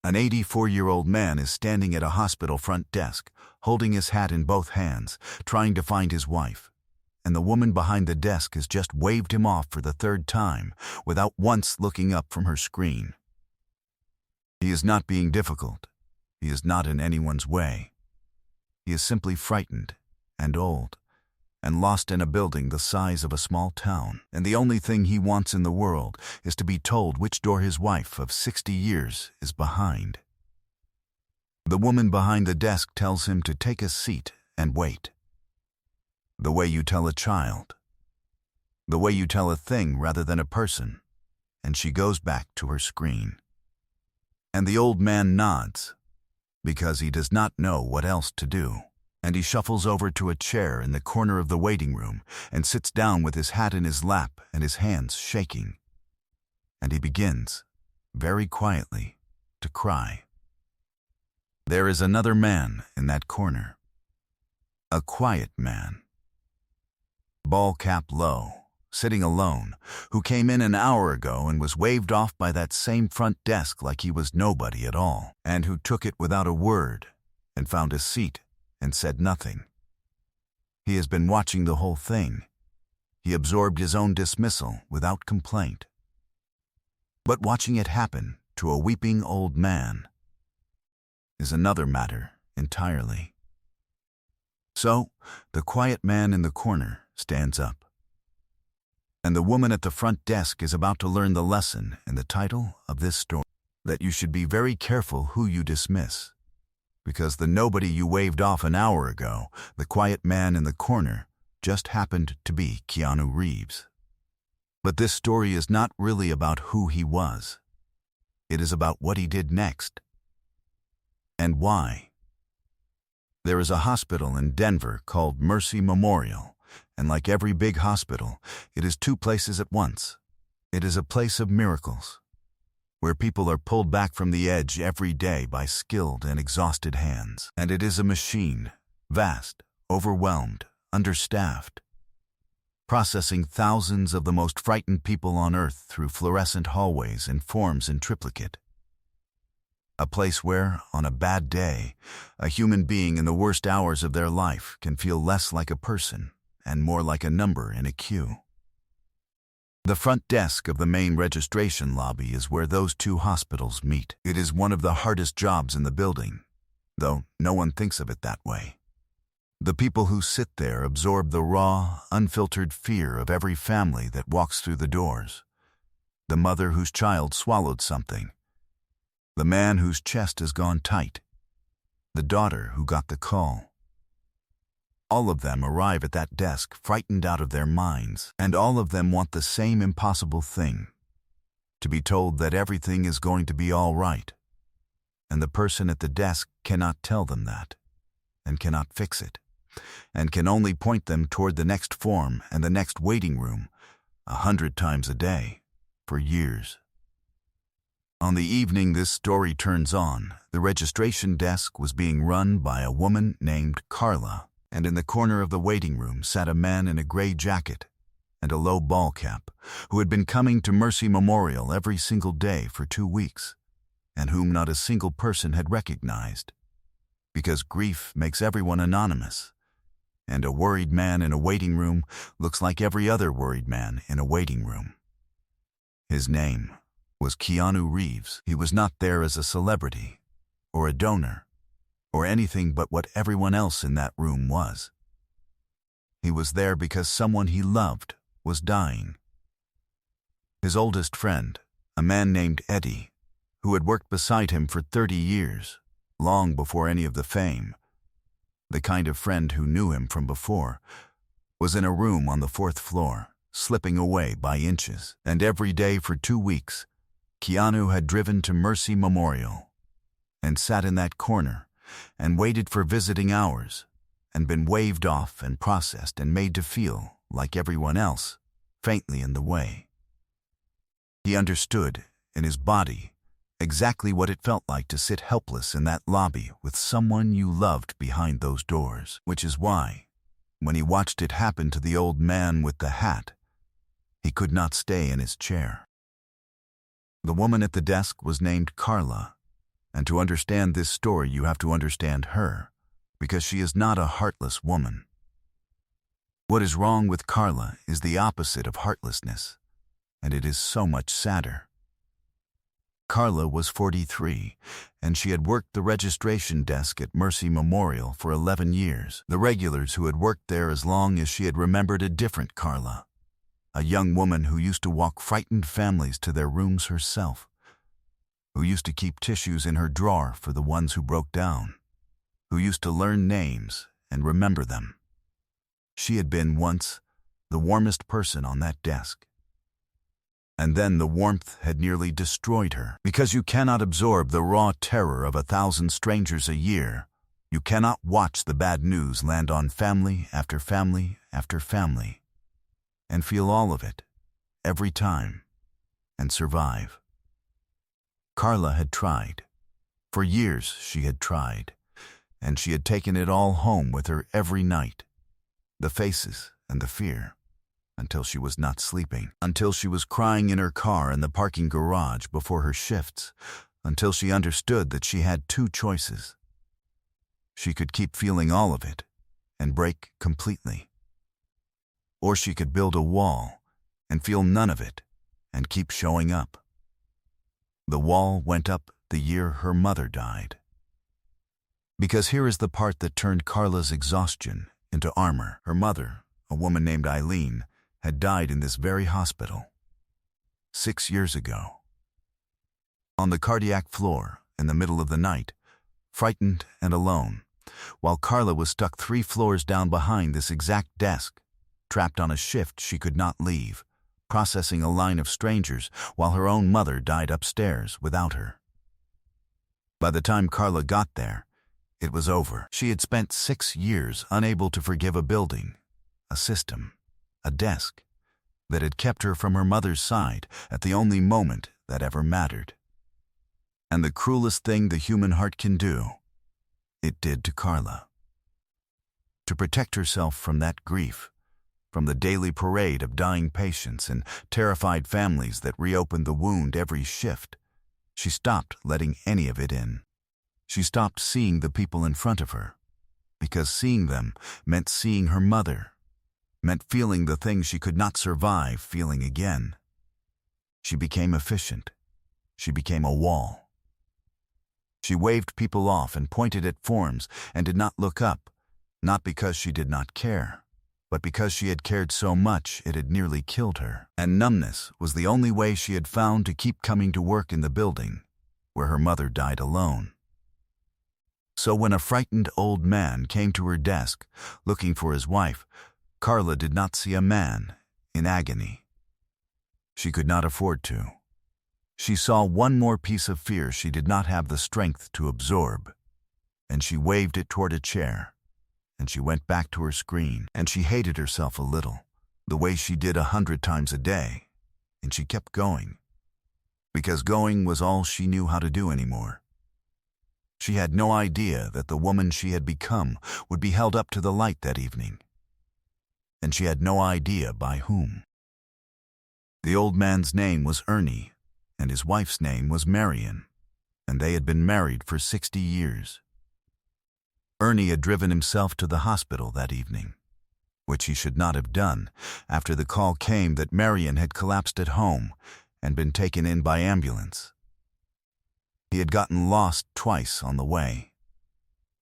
An 84-year-old man is standing at a hospital front desk, holding his hat in both hands, trying to find his wife. And the woman behind the desk has just waved him off for the third time, without once looking up from her screen. He is not being difficult. He is not in anyone's way. He is simply frightened and old and lost in a building the size of a small town. And the only thing he wants in the world is to be told which door his wife of 60 years is behind. The woman behind the desk tells him to take a seat and wait. The way you tell a child. The way you tell a thing rather than a person. And she goes back to her screen. And the old man nods, because he does not know what else to do. And he shuffles over to a chair in the corner of the waiting room and sits down with his hat in his lap and his hands shaking. And he begins, very quietly, to cry. There is another man in that corner. A quiet man. Ball cap low, sitting alone, who came in an hour ago and was waved off by that same front desk like he was nobody at all, and who took it without a word and found a seat and said nothing. He has been watching the whole thing. He absorbed his own dismissal without complaint. But watching it happen to a weeping old man is another matter entirely. So, the quiet man in the corner stands up. And the woman at the front desk is about to learn the lesson in the title of this story, that you should be very careful who you dismiss. Because the nobody you waved off an hour ago, the quiet man in the corner, just happened to be Keanu Reeves. But this story is not really about who he was. It is about what he did next. And why. There is a hospital in Denver called Mercy Memorial, and like every big hospital, it is two places at once. It is a place of miracles, where people are pulled back from the edge every day by skilled and exhausted hands. And it is a machine, vast, overwhelmed, understaffed, processing thousands of the most frightened people on earth through fluorescent hallways and forms in triplicate. A place where, on a bad day, a human being in the worst hours of their life can feel less like a person and more like a number in a queue. The front desk of the main registration lobby is where those two hospitals meet. It is one of the hardest jobs in the building, though no one thinks of it that way. The people who sit there absorb the raw, unfiltered fear of every family that walks through the doors. The mother whose child swallowed something. The man whose chest has gone tight. The daughter who got the call. All of them arrive at that desk frightened out of their minds, and all of them want the same impossible thing, to be told that everything is going to be all right. And the person at the desk cannot tell them that, and cannot fix it, and can only point them toward the next form and the next waiting room 100 times a day, for years. On the evening this story turns on, the registration desk was being run by a woman named Carla. And in the corner of the waiting room sat a man in a gray jacket and a low ball cap, who had been coming to Mercy Memorial every single day for 2 weeks, and whom not a single person had recognized, because grief makes everyone anonymous, and a worried man in a waiting room looks like every other worried man in a waiting room. His name was Keanu Reeves. He was not there as a celebrity, or a donor, or anything but what everyone else in that room was. He was there because someone he loved was dying. His oldest friend, a man named Eddie, who had worked beside him for 30 years, long before any of the fame, the kind of friend who knew him from before, was in a room on the 4th floor, slipping away by inches. And every day for 2 weeks, Keanu had driven to Mercy Memorial and sat in that corner and waited for visiting hours, and been waved off and processed and made to feel, like everyone else, faintly in the way. He understood, in his body, exactly what it felt like to sit helpless in that lobby with someone you loved behind those doors, which is why, when he watched it happen to the old man with the hat, he could not stay in his chair. The woman at the desk was named Carla, And to understand this story, you have to understand her, because she is not a heartless woman. What is wrong with Carla is the opposite of heartlessness, and it is so much sadder. Carla was 43, and she had worked the registration desk at Mercy Memorial for 11 years. The regulars who had worked there as long as she had remembered a different Carla, a young woman who used to walk frightened families to their rooms herself, who used to keep tissues in her drawer for the ones who broke down, who used to learn names and remember them. She had been once the warmest person on that desk. And then the warmth had nearly destroyed her. Because you cannot absorb the raw terror of 1,000 strangers a year, you cannot watch the bad news land on family after family after family, and feel all of it, every time, and survive. Carla had tried. For years she had tried, and she had taken it all home with her every night. The faces and the fear, until she was not sleeping, until she was crying in her car in the parking garage before her shifts, until she understood that she had two choices. She could keep feeling all of it and break completely. Or she could build a wall and feel none of it and keep showing up. The wall went up the year her mother died. Because here is the part that turned Carla's exhaustion into armor. Her mother, a woman named Eileen, had died in this very hospital 6 years ago. On the cardiac floor, in the middle of the night, frightened and alone, while Carla was stuck 3 floors down behind this exact desk, trapped on a shift she could not leave, processing a line of strangers while her own mother died upstairs without her. By the time Carla got there, it was over. She had spent 6 years unable to forgive a building, a system, a desk, that had kept her from her mother's side at the only moment that ever mattered. And the cruelest thing the human heart can do, it did to Carla. To protect herself from that grief, from the daily parade of dying patients and terrified families that reopened the wound every shift, she stopped letting any of it in. She stopped seeing the people in front of her, because seeing them meant seeing her mother, meant feeling the things she could not survive feeling again. She became efficient. She became a wall. She waved people off and pointed at forms and did not look up, not because she did not care, but because she had cared so much it had nearly killed her. And numbness was the only way she had found to keep coming to work in the building where her mother died alone. So when a frightened old man came to her desk looking for his wife, Carla did not see a man in agony. She could not afford to. She saw one more piece of fear she did not have the strength to absorb, and she waved it toward a chair, and she went back to her screen, and she hated herself a little, the way she did 100 times a day, and she kept going, because going was all she knew how to do anymore. She had no idea that the woman she had become would be held up to the light that evening, and she had no idea by whom. The old man's name was Ernie, and his wife's name was Marion, and they had been married for 60 years. Ernie had driven himself to the hospital that evening, which he should not have done after the call came that Marion had collapsed at home and been taken in by ambulance. He had gotten lost twice on the way.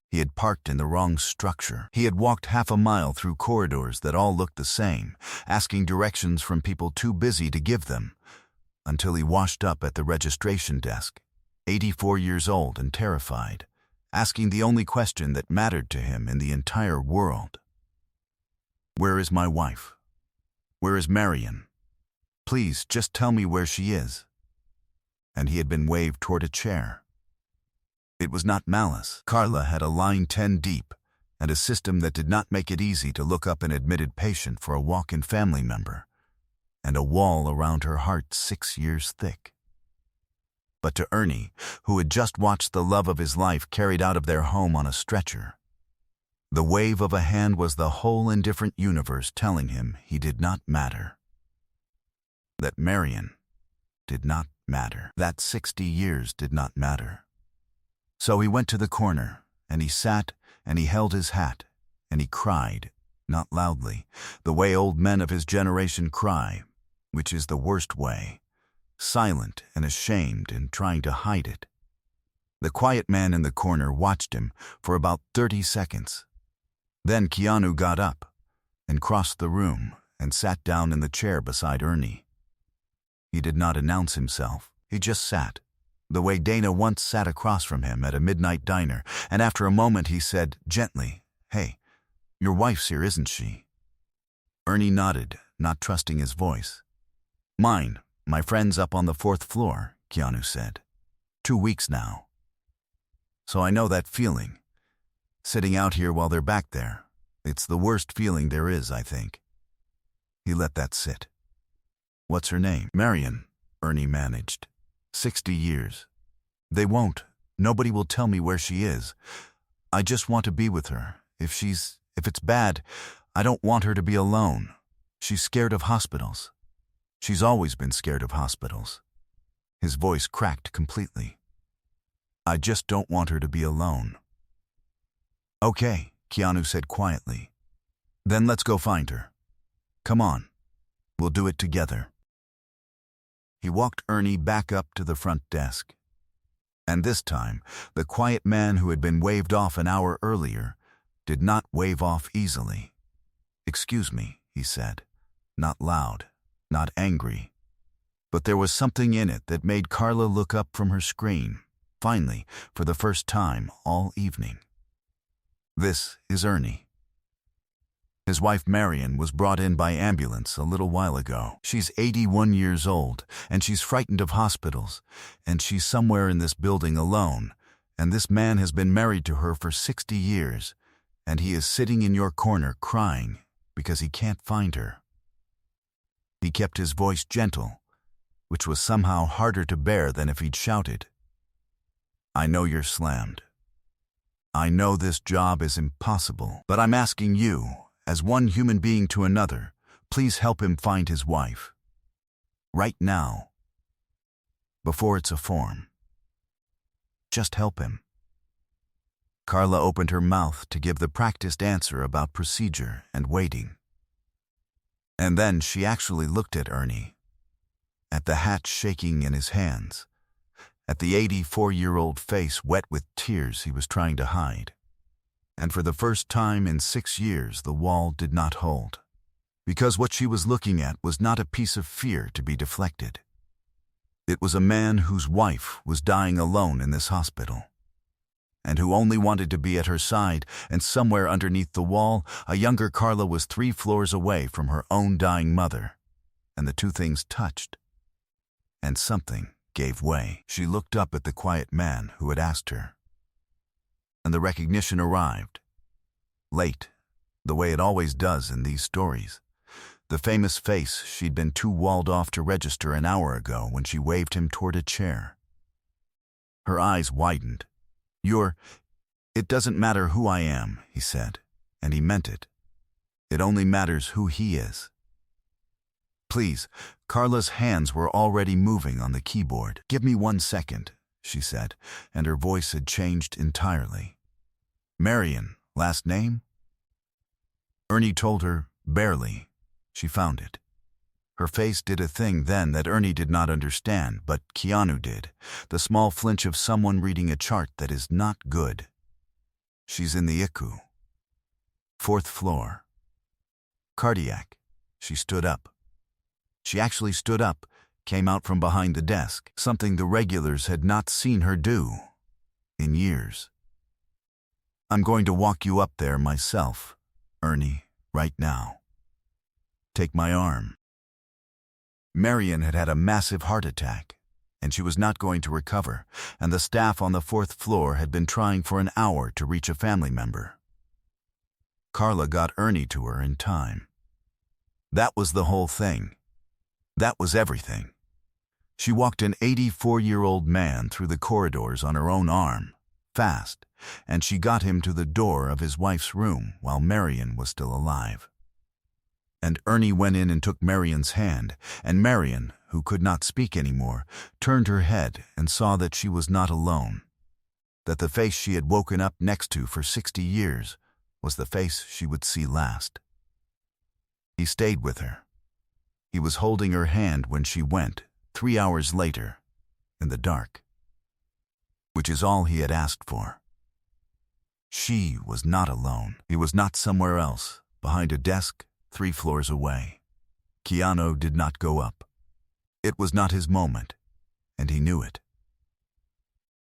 He had parked in the wrong structure. He had walked half a mile through corridors that all looked the same, asking directions from people too busy to give them, until he washed up at the registration desk, 84 years old and terrified, asking the only question that mattered to him in the entire world. "Where is my wife? Where is Marion? Please, just tell me where she is." And he had been waved toward a chair. It was not malice. Carla had a line 10 deep and a system that did not make it easy to look up an admitted patient for a walk-in family member, and a wall around her heart 6 years thick. But to Ernie, who had just watched the love of his life carried out of their home on a stretcher, the wave of a hand was the whole indifferent universe telling him he did not matter. That Marion did not matter. That 60 years did not matter. So he went to the corner, and he sat, and he held his hat, and he cried, not loudly, the way old men of his generation cry, which is the worst way, silent and ashamed and trying to hide it. The quiet man in the corner watched him for about 30 seconds. Then Keanu got up and crossed the room and sat down in the chair beside Ernie. He did not announce himself. He just sat, the way Dana once sat across from him at a midnight diner, and after a moment he said gently, "Hey, your wife's here, isn't she?" Ernie nodded, not trusting his voice. "Mine. My friend's up on the 4th floor," Keanu said. 2 weeks now. So I know that feeling. Sitting out here while they're back there. It's the worst feeling there is, I think. He let that sit. "What's her name?" "Marion," Ernie managed. 60 years. "They won't. Nobody will tell me where she is. I just want to be with her. If it's bad, I don't want her to be alone. She's scared of hospitals. She's always been scared of hospitals." His voice cracked completely. "I just don't want her to be alone." "Okay," Keanu said quietly. "Then let's go find her. Come on. We'll do it together." He walked Ernie back up to the front desk. And this time, the quiet man who had been waved off an hour earlier did not wave off easily. "Excuse me," he said, not loud, not angry. But there was something in it that made Carla look up from her screen, finally, for the first time all evening. "This is Ernie." His wife Marion was brought in by ambulance a little while ago. She's 81 years old, and she's frightened of hospitals, and she's somewhere in this building alone, and this man has been married to her for 60 years, and he is sitting in your corner crying because he can't find her. He kept his voice gentle, which was somehow harder to bear than if he'd shouted. "I know you're slammed. I know this job is impossible, but I'm asking you, as one human being to another, please help him find his wife. Right now. Before it's a form. Just help him." Carla opened her mouth to give the practiced answer about procedure and waiting. And then she actually looked at Ernie, at the hat shaking in his hands, at the 84-year-old face wet with tears he was trying to hide. And for the first time in 6 years, the wall did not hold. Because what she was looking at was not a piece of fear to be deflected. It was a man whose wife was dying alone in this hospital, and who only wanted to be at her side, and somewhere underneath the wall, a younger Carla was 3 floors away from her own dying mother, and the two things touched. And something gave way. She looked up at the quiet man who had asked her. And the recognition arrived. Late, the way it always does in these stories. The famous face she'd been too walled off to register an hour ago when she waved him toward a chair. Her eyes widened. It doesn't matter who I am," he said, and he meant it. "It only matters who he is." "Please," Carla's hands were already moving on the keyboard. "Give me 1 second, she said, and her voice had changed entirely. "Marion, last name?" Ernie told her, barely. She found it. Her face did a thing then that Ernie did not understand, but Keanu did, the small flinch of someone reading a chart that is not good. "She's in the ICU. 4th floor. Cardiac." She stood up. She actually stood up, came out from behind the desk, something the regulars had not seen her do in years. "I'm going to walk you up there myself, Ernie, right now. Take my arm." Marion had had a massive heart attack, and she was not going to recover, and the staff on the 4th floor had been trying for an hour to reach a family member. Carla got Ernie to her in time. That was the whole thing. That was everything. She walked an 84-year-old man through the corridors on her own arm, fast, and she got him to the door of his wife's room while Marion was still alive. And Ernie went in and took Marion's hand, and Marion, who could not speak anymore, turned her head and saw that she was not alone. that the face she had woken up next to for 60 years was the face she would see last. He stayed with her. He was holding her hand when she went, 3 hours later, in the dark. Which is all he had asked for. She was not alone. He was not somewhere else, behind a desk, 3 floors away. Keanu did not go up. It was not his moment, and he knew it.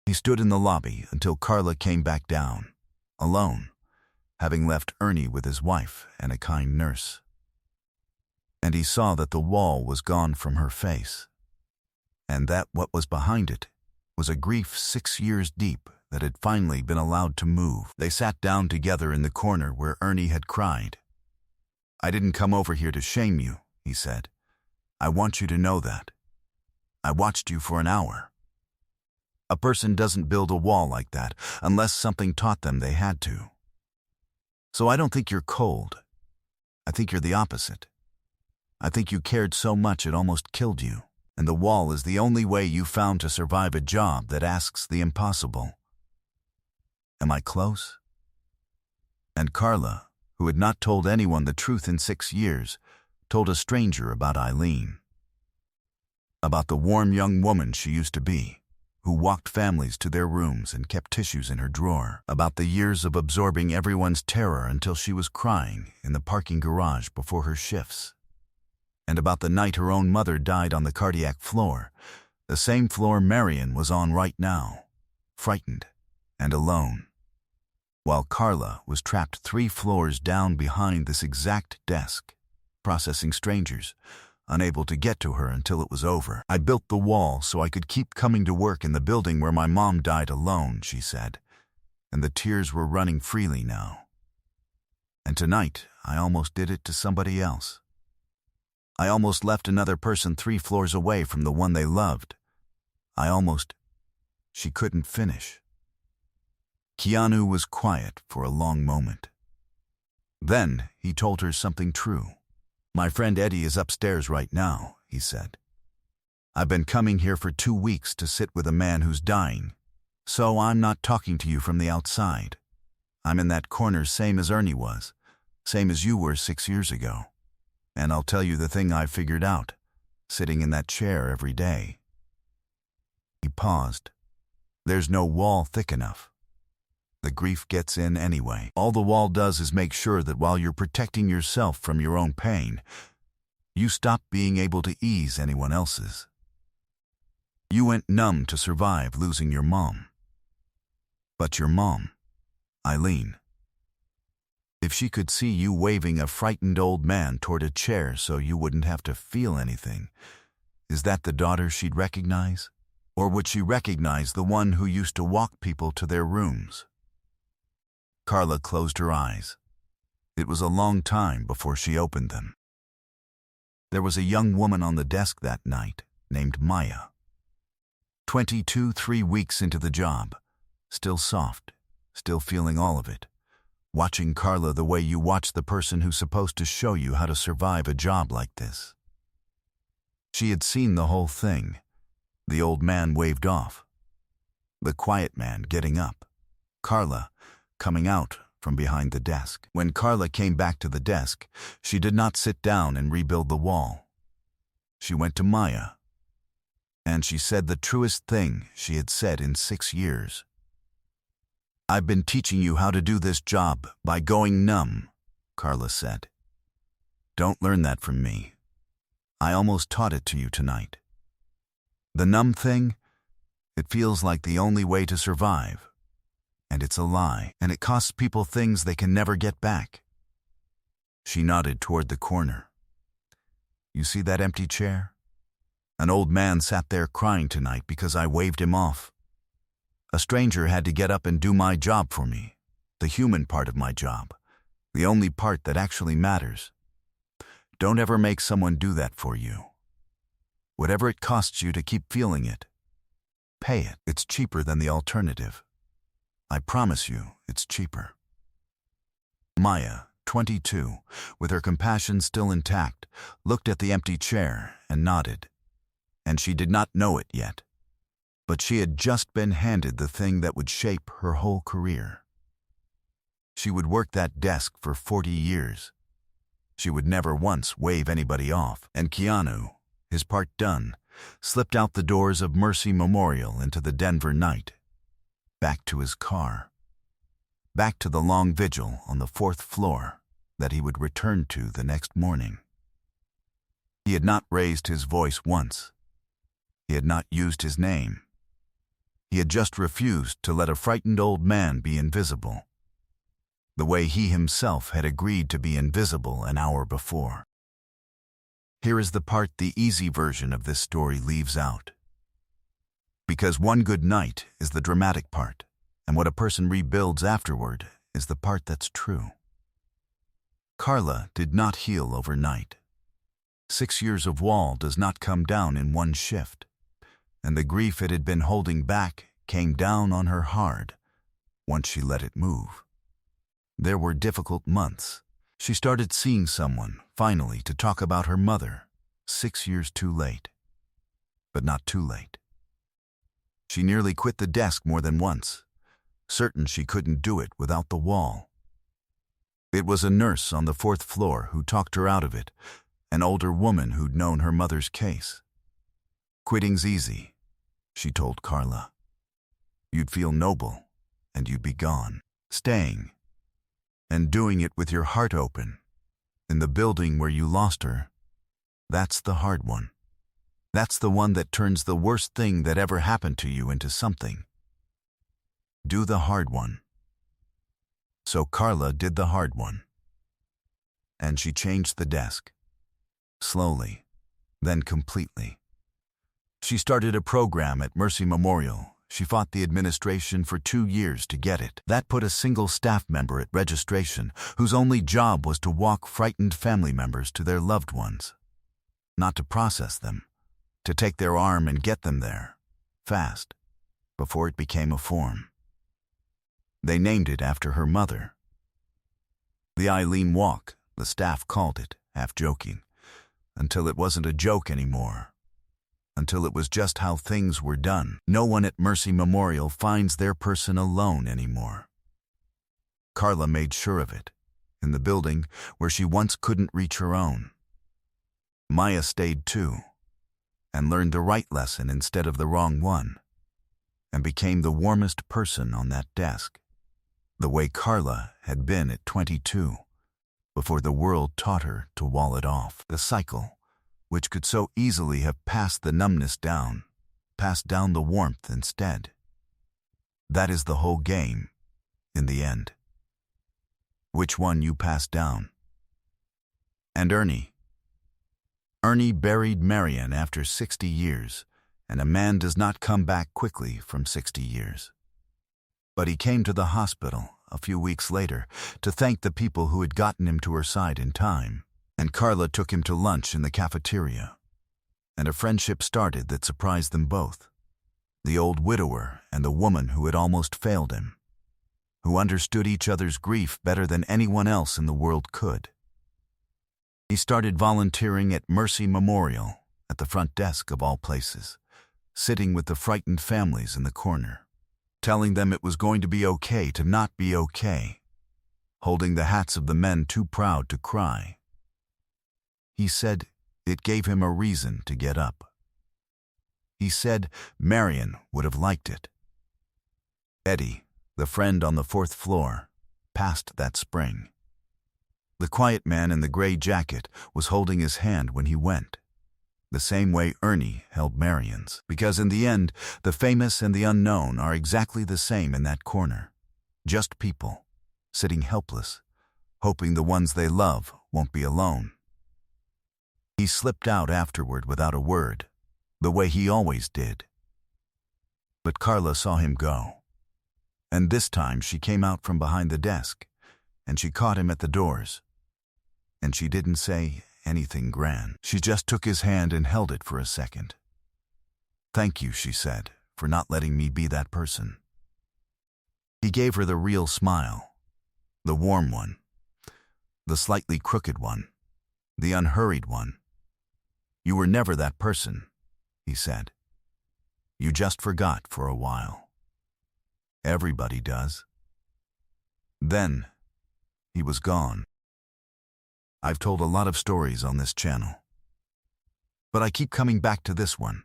He stood in the lobby until Carla came back down, alone, having left Ernie with his wife and a kind nurse. And he saw that the wall was gone from her face, and that what was behind it was a grief 6 years deep that had finally been allowed to move. They sat down together in the corner where Ernie had cried. "I didn't come over here to shame you," he said. "I want you to know that. I watched you for an hour. A person doesn't build a wall like that unless something taught them they had to. So I don't think you're cold. I think you're the opposite. I think you cared so much it almost killed you, and the wall is the only way you found to survive a job that asks the impossible. Am I close?" And Carla, who had not told anyone the truth in 6 years, told a stranger about Eileen. About the warm young woman she used to be, who walked families to their rooms and kept tissues in her drawer. About the years of absorbing everyone's terror until she was crying in the parking garage before her shifts. And about the night her own mother died on the cardiac floor, the same floor Marion was on right now, frightened and alone, while Carla was trapped 3 floors down behind this exact desk, processing strangers, unable to get to her until it was over. "I built the wall so I could keep coming to work in the building where my mom died alone," she said, and the tears were running freely now. "And tonight, I almost did it to somebody else. I almost left another person 3 floors away from the one they loved. I almost—" She couldn't finish. Keanu was quiet for a long moment. Then he told her something true. "My friend Eddie is upstairs right now," he said. "I've been coming here for 2 weeks to sit with a man who's dying, so I'm not talking to you from the outside. I'm in that corner same as Ernie was, same as you were 6 years ago. And I'll tell you the thing I've figured out, sitting in that chair every day." He paused. "There's no wall thick enough. The grief gets in anyway. All the wall does is make sure that while you're protecting yourself from your own pain, you stop being able to ease anyone else's. You went numb to survive losing your mom. But your mom, Eileen, if she could see you waving a frightened old man toward a chair so you wouldn't have to feel anything, is that the daughter she'd recognize? Or would she recognize the one who used to walk people to their rooms?" Carla closed her eyes. It was a long time before she opened them. There was a young woman on the desk that night named Maya. 22, 3 weeks into the job, still soft, still feeling all of it, watching Carla the way you watch the person who's supposed to show you how to survive a job like this. She had seen the whole thing. The old man waved off. The quiet man getting up. Carla coming out from behind the desk. When Carla came back to the desk, she did not sit down and rebuild the wall. She went to Maya, and she said the truest thing she had said in 6 years. "I've been teaching you how to do this job by going numb," Carla said. "Don't learn that from me. I almost taught it to you tonight. The numb thing, it feels like the only way to survive. And it's a lie, and it costs people things they can never get back." She nodded toward the corner. "You see that empty chair? An old man sat there crying tonight because I waved him off. A stranger had to get up and do my job for me, the human part of my job, the only part that actually matters. Don't ever make someone do that for you. Whatever it costs you to keep feeling it, pay it. It's cheaper than the alternative. I promise you, it's cheaper." Maya, 22, with her compassion still intact, looked at the empty chair and nodded. And she did not know it yet, But she had just been handed the thing that would shape her whole career. She would work that desk for 40 years. She would never once wave anybody off. And Keanu, his part done, slipped out the doors of Mercy Memorial into the Denver night. Back to his car. Back to the long vigil on the 4th floor that he would return to the next morning. He had not raised his voice once. He had not used his name. He had just refused to let a frightened old man be invisible, the way he himself had agreed to be invisible an hour before. Here is the part the easy version of this story leaves out. Because one good night is the dramatic part, and what a person rebuilds afterward is the part that's true. Carla did not heal overnight. 6 years of wall does not come down in one shift, and the grief it had been holding back came down on her hard once she let it move. There were difficult months. She started seeing someone, finally, to talk about her mother, 6 years too late. But not too late. She nearly quit the desk more than once, certain she couldn't do it without the wall. It was a nurse on the 4th floor who talked her out of it, an older woman who'd known her mother's case. Quitting's easy, she told Carla. You'd feel noble, and you'd be gone. Staying, and doing it with your heart open, in the building where you lost her, that's the hard one. That's the one that turns the worst thing that ever happened to you into something. Do the hard one. So Carla did the hard one. And she changed the desk. Slowly, then completely. She started a program at Mercy Memorial. She fought the administration for 2 years to get it. That put a single staff member at registration whose only job was to walk frightened family members to their loved ones. Not to process them, to take their arm and get them there, fast, before it became a form. They named it after her mother. The Eileen Walk, the staff called it, half joking, until it wasn't a joke anymore. Until it was just how things were done. No one at Mercy Memorial finds their person alone anymore. Carla made sure of it, in the building where she once couldn't reach her own. Maya stayed too, and learned the right lesson instead of the wrong one, and became the warmest person on that desk, the way Carla had been at 22, before the world taught her to wall it off. The cycle, which could so easily have passed the numbness down, passed down the warmth instead. That is the whole game, in the end. Which one you pass down. And Ernie buried Marion after 60 years, and a man does not come back quickly from 60 years. But he came to the hospital a few weeks later to thank the people who had gotten him to her side in time. And Carla took him to lunch in the cafeteria. And a friendship started that surprised them both. The old widower and the woman who had almost failed him, who understood each other's grief better than anyone else in the world could. He started volunteering at Mercy Memorial, at the front desk of all places, sitting with the frightened families in the corner, telling them it was going to be okay to not be okay, holding the hats of the men too proud to cry. He said it gave him a reason to get up. He said Marion would have liked it. Eddie, the friend on the 4th floor, passed that spring. The quiet man in the gray jacket was holding his hand when he went, the same way Ernie held Marion's, because in the end, the famous and the unknown are exactly the same in that corner. Just people, sitting helpless, hoping the ones they love won't be alone. He slipped out afterward without a word, the way he always did. But Carla saw him go. And this time she came out from behind the desk, and she caught him at the doors. And she didn't say anything grand. She just took his hand and held it for a second. Thank you, she said, for not letting me be that person. He gave her the real smile, the warm one, the slightly crooked one, the unhurried one. You were never that person, he said. You just forgot for a while. Everybody does. Then, he was gone. I've told a lot of stories on this channel, but I keep coming back to this one,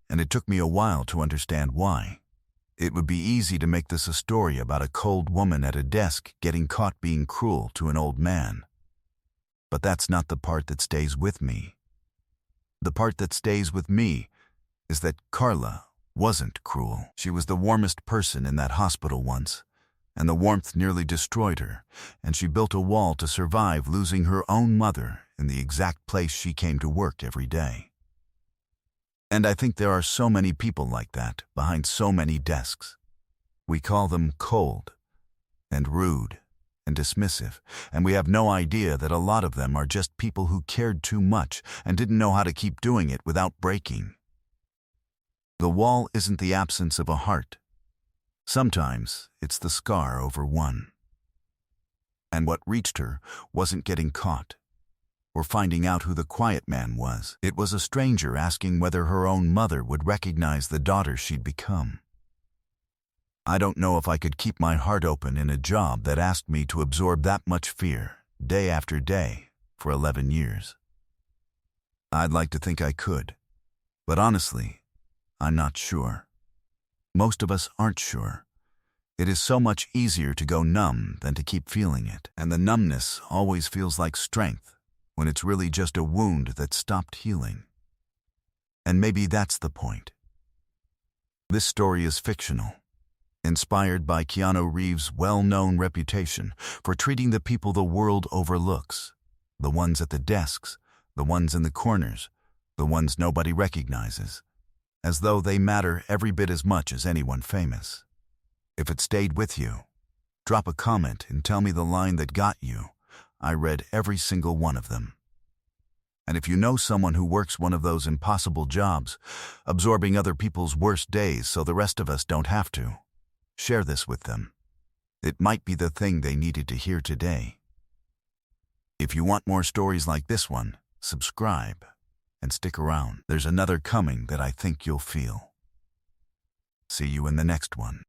and it took me a while to understand why. It would be easy to make this a story about a cold woman at a desk getting caught being cruel to an old man. But that's not the part that stays with me. The part that stays with me is that Carla wasn't cruel. She was the warmest person in that hospital once, and the warmth nearly destroyed her, and she built a wall to survive losing her own mother in the exact place she came to work every day. And I think there are so many people like that behind so many desks. We call them cold and rude and dismissive, and we have no idea that a lot of them are just people who cared too much and didn't know how to keep doing it without breaking. The wall isn't the absence of a heart. Sometimes it's the scar over one. And what reached her wasn't getting caught or finding out who the quiet man was. It was a stranger asking whether her own mother would recognize the daughter she'd become. I don't know if I could keep my heart open in a job that asked me to absorb that much fear, day after day, for 11 years. I'd like to think I could, but honestly, I'm not sure. Most of us aren't sure. It is so much easier to go numb than to keep feeling it, and the numbness always feels like strength when it's really just a wound that stopped healing. And maybe that's the point. This story is fictional, inspired by Keanu Reeves' well-known reputation for treating the people the world overlooks, the ones at the desks, the ones in the corners, the ones nobody recognizes, as though they matter every bit as much as anyone famous. If it stayed with you, drop a comment and tell me the line that got you. I read every single one of them. And if you know someone who works one of those impossible jobs, absorbing other people's worst days so the rest of us don't have to, share this with them. It might be the thing they needed to hear today. If you want more stories like this one, subscribe and stick around. There's another coming that I think you'll feel. See you in the next one.